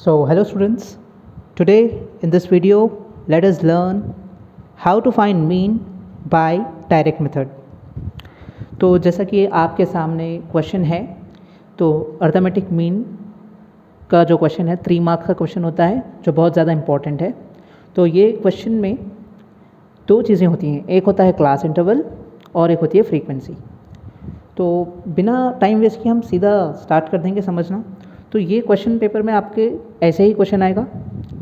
So hello students, today in this video let us learn how to find mean by direct method। तो जैसा कि आपके सामने question है, तो अर्थमेटिक मीन का जो क्वेश्चन है 3 मार्क्स का क्वेश्चन होता है जो बहुत ज़्यादा इम्पॉर्टेंट है। तो ये क्वेश्चन में 2 चीज़ें होती हैं, एक होता है क्लास इंटरवल और एक होती है फ्रीक्वेंसी। तो बिना टाइम वेस्ट किए हम सीधा स्टार्ट कर देंगे समझना। तो ये क्वेश्चन पेपर में आपके ऐसे ही क्वेश्चन आएगा,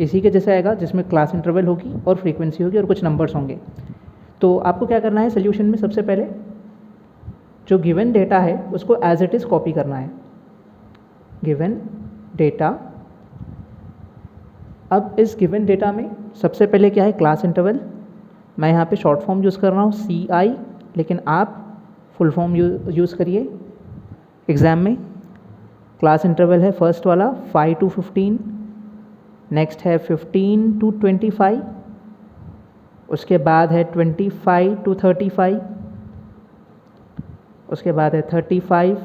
इसी के जैसे आएगा, जिसमें क्लास इंटरवल होगी और फ्रीक्वेंसी होगी और कुछ नंबर्स होंगे। तो आपको क्या करना है, सोल्यूशन में सबसे पहले जो गिवन डेटा है उसको एज इट इज़ कॉपी करना है। गिवन डेटा, अब इस गिवन डेटा में सबसे पहले क्या है, क्लास इंटरवल। मैं यहाँ पे शॉर्ट फॉर्म यूज़ कर रहा हूँ CI, लेकिन आप फुल फॉर्म यूज़ करिए एग्ज़ाम में। क्लास इंटरवल है फर्स्ट वाला 5 to 15, नेक्स्ट है 15 to 25, उसके बाद है 25 to 35, उसके बाद है 35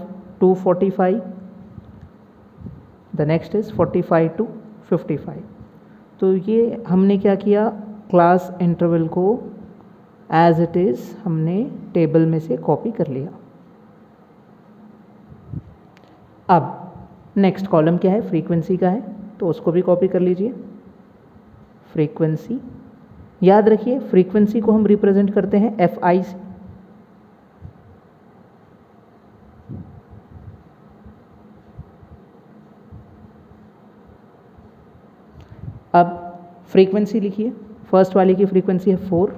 to 45, the next is 45 to 55। तो ये हमने क्या किया, क्लास इंटरवल को एज इट इज़ हमने टेबल में से कॉपी कर लिया। अब नेक्स्ट कॉलम क्या है, फ्रीक्वेंसी का है, तो उसको भी कॉपी कर लीजिए। फ्रीक्वेंसी, याद रखिए फ्रीक्वेंसी को हम रिप्रेजेंट करते हैं FI से। अब फ्रीक्वेंसी लिखिए, फर्स्ट वाले की फ्रीक्वेंसी है 4,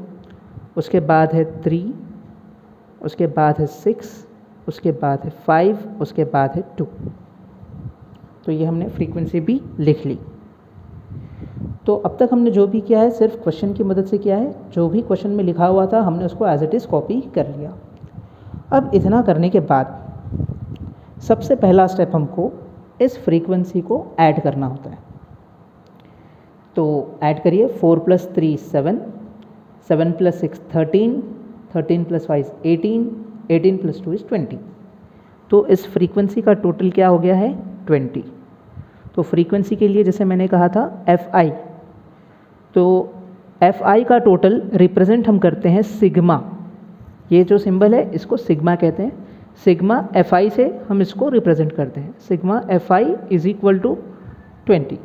उसके बाद है 3, उसके बाद है 6, उसके बाद है 5, उसके बाद है 2। तो ये हमने फ्रीक्वेंसी भी लिख ली। तो अब तक हमने जो भी किया है सिर्फ क्वेश्चन की मदद से किया है, जो भी क्वेश्चन में लिखा हुआ था हमने उसको एज इट इज़ कॉपी कर लिया। अब इतना करने के बाद सबसे पहला स्टेप हमको इस फ्रीक्वेंसी को ऐड करना होता है। तो ऐड करिए, 4 + 3 7, 7 + 6 13, 13 + 5 18, 18 + 2 = 20। तो इस फ्रीक्वेंसी का टोटल क्या हो गया है, 20। तो फ्रीक्वेंसी के लिए जैसे मैंने कहा था FI, तो FI का टोटल रिप्रेजेंट हम करते हैं सिग्मा। ये जो सिंबल है इसको सिग्मा कहते हैं। सिग्मा FI से हम इसको रिप्रेजेंट करते हैं, सिग्मा FI = 20।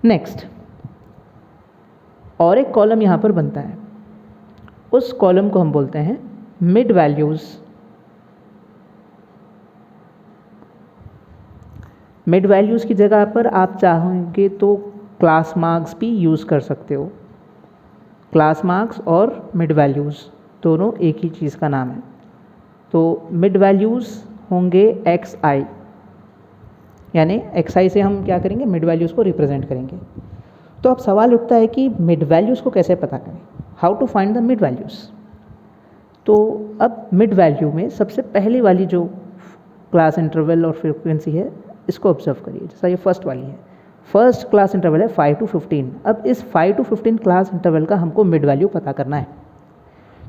नेक्स्ट, और एक कॉलम यहाँ पर बनता है, उस कॉलम को हम बोलते हैं मिड वैल्यूज़। मिड वैल्यूज़ की जगह पर आप चाहेंगे तो क्लास मार्क्स भी यूज़ कर सकते हो। क्लास मार्क्स और मिड वैल्यूज़ दोनों एक ही चीज़ का नाम है। तो मिड वैल्यूज़ होंगे XI, यानी XI से हम क्या करेंगे, मिड वैल्यूज़ को रिप्रेजेंट करेंगे। तो अब सवाल उठता है कि मिड वैल्यूज़ को कैसे पता करें, how to find the mid values. तो अब मिड वैल्यू में सबसे पहले वाली जो क्लास इंटरवल और फ्रीक्वेंसी है इसको ऑब्जर्व करिए। जैसा ये फर्स्ट वाली है, फर्स्ट क्लास इंटरवल है 5 to 15। अब इस 5 to 15 क्लास इंटरवल का हमको मिड वैल्यू पता करना है।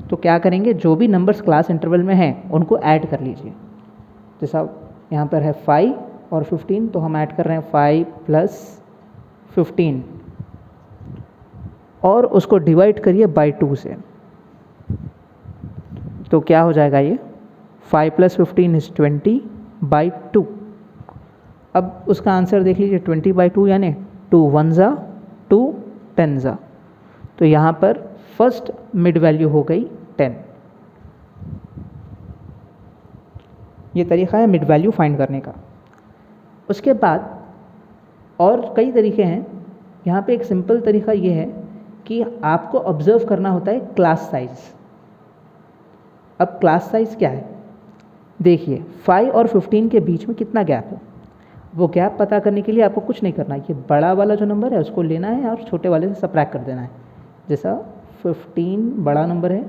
तो क्या करेंगे, जो भी नंबर्स क्लास इंटरवल में हैं उनको ऐड कर लीजिए। जैसा यहाँ पर है 5 और 15, तो हम ऐड कर रहे हैं 5 + 15 और उसको डिवाइड करिए बाय 2 से। तो क्या हो जाएगा, ये 5 + 15 = 20/2। अब उसका आंसर देख लीजिए, 20/2 यानी 2 1 ज़ा 2 10 ज़ा। तो यहाँ पर फर्स्ट मिड वैल्यू हो गई 10। ये तरीका है मिड वैल्यू फाइंड करने का। उसके बाद और कई तरीके हैं। यहाँ पे एक सिंपल तरीका ये है कि आपको ऑब्जर्व करना होता है क्लास साइज। अब क्लास साइज क्या है, देखिए 5 और 15 के बीच में कितना गैप है। वो गैप पता करने के लिए आपको कुछ नहीं करना है, ये बड़ा वाला जो नंबर है उसको लेना है और छोटे वाले से सबट्रैक्ट कर देना है। जैसा 15 बड़ा नंबर है,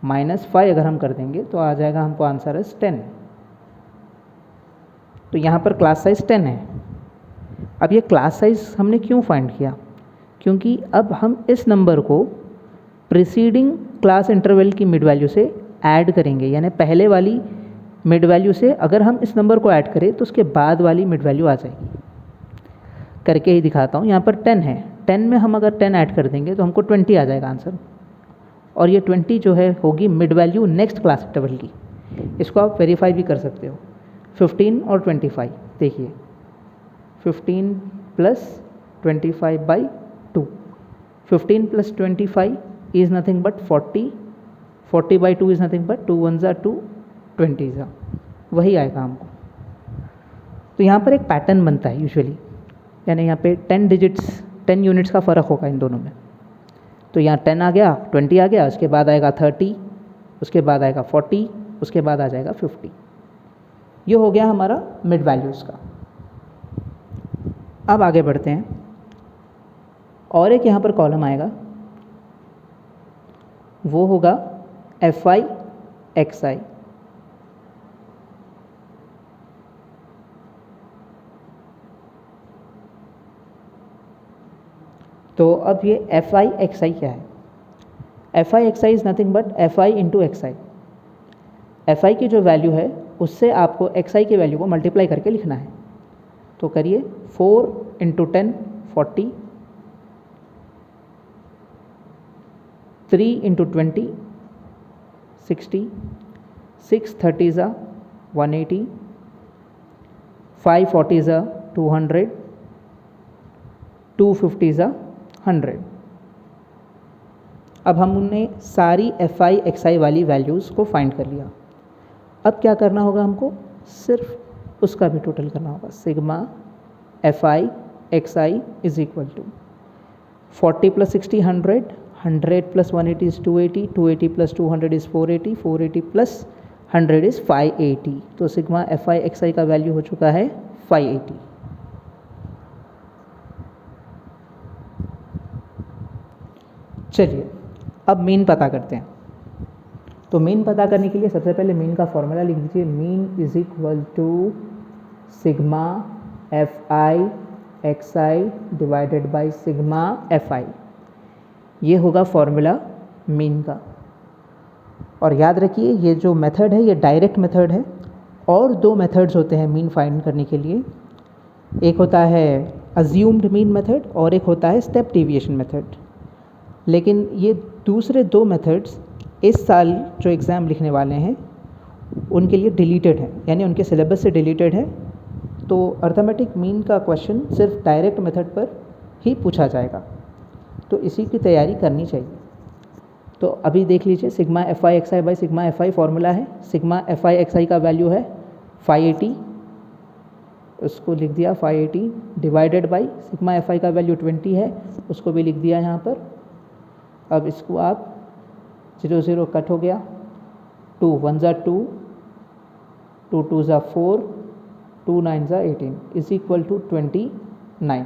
-5 अगर हम कर देंगे तो आ जाएगा हमको आंसर है 10। तो यहाँ पर क्लास साइज 10 है। अब ये क्लास साइज हमने क्यों फाइंड किया, क्योंकि अब हम इस नंबर को प्रीसीडिंग क्लास इंटरवल की मिड वैल्यू से ऐड करेंगे, यानी पहले वाली मिड वैल्यू से अगर हम इस नंबर को ऐड करें तो उसके बाद वाली मिड वैल्यू आ जाएगी। करके ही दिखाता हूँ। यहाँ पर 10 है, 10 में हम अगर 10 ऐड कर देंगे तो हमको 20 आ जाएगा आंसर। और ये 20 जो है होगी mid value next class interval की। इसको आप वेरीफाई भी कर सकते हो। 15 और 25 देखिए, 15 plus 25/2, 15 plus 25 is nothing but 40, 40/2 is nothing but 2 1 2, 20 वही आएगा हमको। तो यहाँ पर एक पैटर्न बनता है यूजुअली, यानी यहाँ पे 10 यूनिट्स का फ़र्क होगा इन दोनों में। तो यहाँ 10 आ गया, 20 आ गया, उसके बाद आएगा 30, उसके बाद आएगा 40, उसके बाद आ जाएगा 50। ये हो गया हमारा मिड वैल्यूज़ का। अब आगे बढ़ते हैं, और एक यहाँ पर कॉलम आएगा, वो होगा FI XI। तो अब ये FI XI क्या है? FI XI is nothing but FI into XI। FI की जो वैल्यू है उससे आपको XI की वैल्यू को मल्टीप्लाई करके लिखना है। तो करिए, 4 इंटू 10 40, 3 इंटू 20 60, 6 30 180, 5 40 200, 2 50 100। अब हमने सारी FI XI वाली वैल्यूज़ को फाइंड कर लिया। अब क्या करना होगा हमको? सिर्फ उसका भी टोटल करना होगा। Sigma FI XI is equal to 40 plus 60 100, 100 plus 180 is 280, 280 plus 200 is 480, 480 plus 100 is 580। तो सिग्मा FI XI का वैल्यू हो चुका है 580। चलिए अब मीन पता करते हैं। तो मीन पता करने के लिए सबसे पहले मीन का फॉर्मूला लिख दीजिए। Mean is equal to sigma FI XI divided by sigma FI। ये होगा फॉर्मूला मीन का। और याद रखिए, ये जो मेथड है ये डायरेक्ट मेथड है, और दो मेथड्स होते हैं मीन फाइंड करने के लिए। एक होता है अज्यूम्ड मीन मेथड और एक होता है स्टेप डेविएशन मेथड। लेकिन ये दूसरे दो मेथड्स इस साल जो एग्ज़ाम लिखने वाले हैं उनके लिए डिलीटेड है, यानी उनके सिलेबस से डिलीटेड है। तो अर्थमेटिक मीन का क्वेश्चन सिर्फ डायरेक्ट मेथड पर ही पूछा जाएगा, तो इसी की तैयारी करनी चाहिए। तो अभी देख लीजिए, sigma FI XI by sigma FI formula है। सिग्मा FI XI का वैल्यू है 580, उसको लिख दिया 580, डिवाइडेड बाई सिग्मा FI का वैल्यू 20 है, उसको भी लिख दिया यहाँ पर। अब इसको आप 0 0 कट हो गया, 2 1 2, 2 2 4, 2 9 18 इज इक्वल टू 29।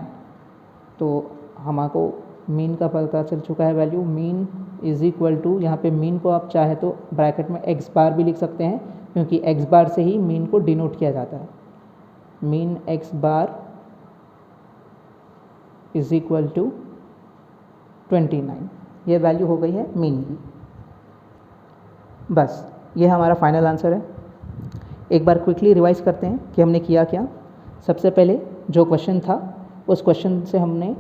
तो हमको मीन का पता चल चुका है value. Mean is equal to, यहाँ पे मीन को आप चाहे तो ब्रैकेट में x बार भी लिख सकते हैं, क्योंकि x बार से ही मीन को डिनोट किया जाता है। Mean x bar is equal to 29। ये वैल्यू हो गई है मीन की। बस ये हमारा फाइनल आंसर है। एक बार क्विकली रिवाइज करते हैं कि हमने किया क्या। सबसे पहले जो क्वेश्चन था उस क्वेश्चन से हमने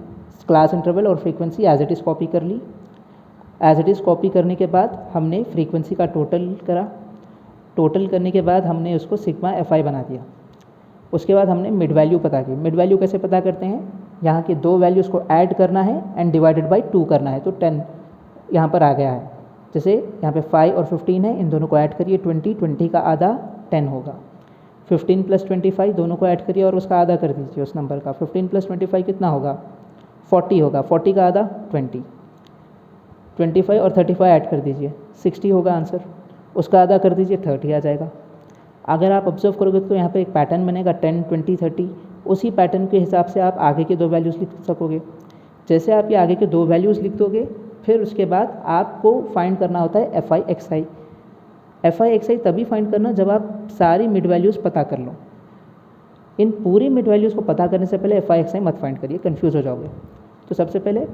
क्लास इंटरवल और frequency as it is copy कर ली। एज इट इज़ कॉपी करने के बाद हमने फ्रीक्वेंसी का टोटल करा। टोटल करने के बाद हमने उसको सिग्मा FI बना दिया। उसके बाद हमने मिड वैल्यू पता की। मिड वैल्यू कैसे पता करते हैं? यहाँ के दो वैल्यूज़ को ऐड करना है एंड डिवाइडेड बाई 2 करना है, तो 10 यहाँ पर आ गया है। जैसे यहाँ पे 5 और 15 है, इन दोनों को ऐड करिए, 20 का आधा 10 होगा। 15 प्लस 25 दोनों को ऐड करिए और उसका आधा कर दीजिए उस नंबर का। 15 प्लस 25 कितना होगा? 40 होगा। 40 का आधा 20, 25 और 35 ऐड कर दीजिए, 60 होगा आंसर। उसका आधा कर दीजिए, 30 आ जाएगा। अगर आप ऑब्जर्व करोगे तो यहाँ पे एक पैटर्न बनेगा 10 20 30। उसी पैटर्न के हिसाब से आप आगे के दो वैल्यूज़ लिख सकोगे। जैसे आप ये आगे के दो वैल्यूज़ लिख दोगे, फिर उसके बाद आपको फाइंड करना होता है FI XI। FI XI तभी फाइंड करना जब आप सारी मिड वैल्यूज़ पता कर लो। इन पूरी मिड वैल्यूज़ को पता करने से पहले FI XI मत फाइंड करिए, कंफ्यूज हो जाओगे। तो सबसे पहले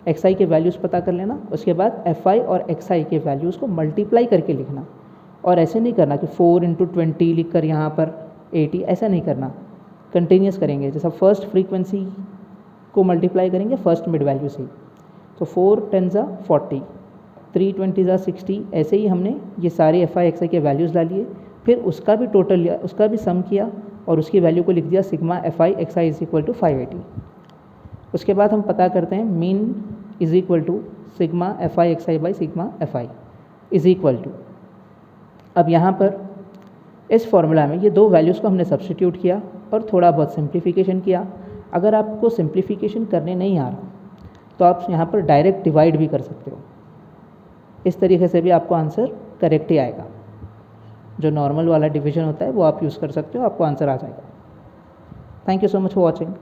XI के वैल्यूज़ पता कर लेना, उसके बाद FI और XI के वैल्यूज़ को मल्टीप्लाई करके लिखना। और ऐसे नहीं करना कि 4 इंटू 20 लिख कर यहाँ पर 80, ऐसा नहीं करना। कंटिन्यूस करेंगे। जैसा फर्स्ट फ्रीक्वेंसी को मल्टीप्लाई करेंगे फर्स्ट मिड वैल्यू से। तो 4 10 ज़ा 40, 3 20 ज़ा 60, ऐसे ही हमने ये सारे एफ आई एक्स आई के वैल्यूज़ ला लिए, फिर उसका भी टोटल लिया, उसका भी सम किया और उसकी वैल्यू को लिख दिया sigma F I X I is equal to 580। उसके बाद हम पता करते हैं mean is equal to sigma F I X I by sigma F I is equal to, अब यहाँ पर इस फॉर्मूला में ये दो वैल्यूज़ को हमने सब्स्टिट्यूट किया और थोड़ा बहुत सिंप्लीफिकेशन किया। अगर आपको सिंप्लीफिकेशन करने नहीं आ रहा तो आप यहाँ पर डायरेक्ट डिवाइड भी कर सकते हो, इस तरीके से भी आपको आंसर करेक्ट ही आएगा। जो नॉर्मल वाला डिवीजन होता है वो आप यूज़ कर सकते हो, आपको आंसर आ जाएगा। Thank you so much for watching.